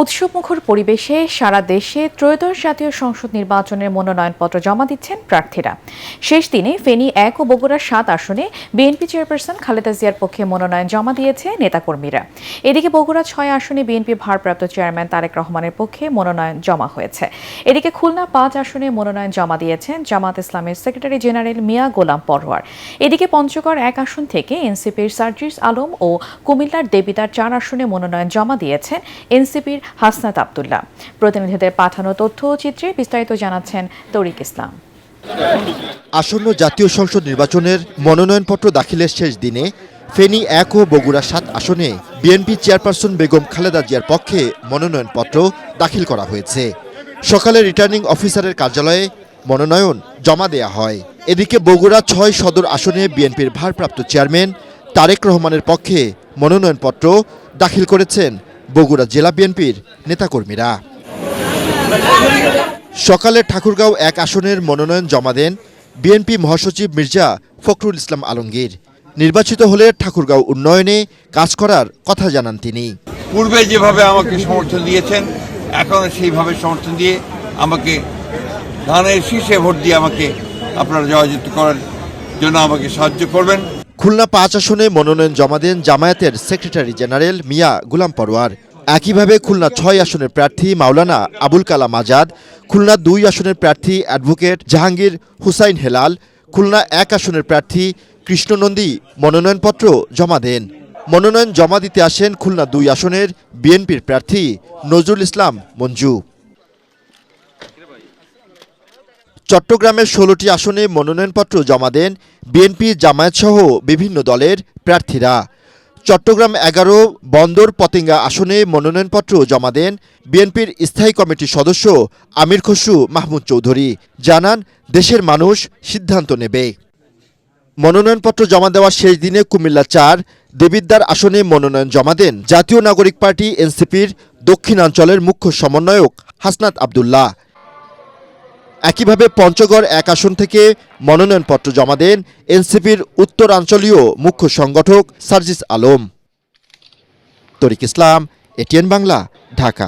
উৎসবমুখর পরিবেশে সারা দেশে ত্রয়োদশ জাতীয় সংসদ নির্বাচনের মনোনয়নপত্র জমা দিচ্ছেন প্রার্থীরা। শেষ দিনে ফেনী 1 ও বগুড়া 7 আসনে বিএনপি চেয়ারপারসন খালেদা জিয়ার পক্ষে মনোনয়ন জমা দিয়েছে নেতাকর্মীরা। এদিকে বগুড়া 6 আসনে বিএনপি ভারপ্রাপ্ত চেয়ারম্যান তারেক রহমানের পক্ষে মনোনয়ন জমা হয়েছে। এদিকে খুলনা 5 আসনে মনোনয়ন জমা দিয়েছেন জামাত ইসলামের সেক্রেটারি জেনারেল মিয়া গোলাম পরোয়ার। এদিকে পঞ্চগড় 1 আসন থেকে এনসিপির সার্জিস আলম ও কুমিল্লার দেবিদ্বার 4 আসনে মনোনয়ন জমা দিয়েছেন এনসিপির হাসনাত আব্দুল্লাহ। প্রতিনিধিদের পাঠানো তথ্য ও চিত্রে বিস্তারিত জানাচ্ছেন তরিক ইসলাম। আসন্ন জাতীয় সংসদ নির্বাচনের মনোনয়নপত্র দাখিলের শেষ দিনে ফেনী 1 ও বগুড়া 7 আসনে বিএনপি চেয়ারপারসন বেগম খালেদা জিয়ার পক্ষে মনোনয়নপত্র দাখিল করা হয়েছে। সকালে রিটার্নিং অফিসারের কার্যালয়ে মনোনয়ন জমা দেয়া হয়। এদিকে বগুড়া 6 সদর আসনে বিএনপির ভারপ্রাপ্ত চেয়ারম্যান তারেক রহমানের পক্ষে মনোনয়নপত্র দাখিল করেছেন বগুড়া জেলা বিএনপির নেতাকর্মীরা। সকালে ঠাকুরগাঁও 1 আসনের মনোনয়ন জমা দেন বিএনপি মহাসচিব মির্জা ফখরুল ইসলাম আলমগীর। নির্বাচিত হলে ঠাকুরগাঁও উন্নয়নে কাজ করার কথা জানান তিনি। পূর্বে যেভাবে আমাকে সমর্থন দিয়েছেন, এখন সেইভাবে সমর্থন দিয়ে আমাকে ধানের শীর্ষে ভোট দিয়ে আমাকে আপনারা জয়যুক্ত করার জন্য আমাকে সাহায্য করবেন। খুলনা 5 আসনে মনোনয়ন জমা দেন জামায়াতের সেক্রেটারি জেনারেল মিয়া গোলাম পরোয়ার। একইভাবে খুলনা 6 আসনের প্রার্থী মাওলানা আবুল কালাম আজাদ, খুলনা 2 আসনের প্রার্থী অ্যাডভোকেট জাহাঙ্গীর হুসাইন হেলাল, খুলনা 1 আসনের প্রার্থী কৃষ্ণনন্দী মনোনয়নপত্র জমা দেন। মনোনয়ন জমা দিতে আসেন খুলনা 2 আসনের বিএনপির প্রার্থী নজরুল ইসলাম মঞ্জু। চট্টগ্রামের 16টি আসনে মনোনয়নপত্র জমা দেন বিএনপি জামায়াতসহ বিভিন্ন দলের প্রার্থীরা। চট্টগ্রাম 11 বন্দর পতেঙ্গা আসনে মনোনয়নপত্র জমা দেন বিএনপির স্থায়ী কমিটির সদস্য আমির খসরু মাহমুদ চৌধুরী। জানান, দেশের মানুষ সিদ্ধান্ত নেবে। মনোনয়নপত্র জমা দেওয়ার শেষ দিনে কুমিল্লা 4 দেবিদ্বার আসনে মনোনয়ন জমা দেন জাতীয় নাগরিক পার্টি এনসিপির দক্ষিণাঞ্চলের মুখ্য সমন্বয়ক হাসনাত আব্দুল্লাহ। একইভাবে পঞ্চগড় 1 আসন থেকে মনোনয়নপত্র জমা দেন এনসিপির উত্তরাঞ্চলীয় মুখ্য সংগঠক সার্জিস আলম। তরিক ইসলাম, এটিএন বাংলা, ঢাকা।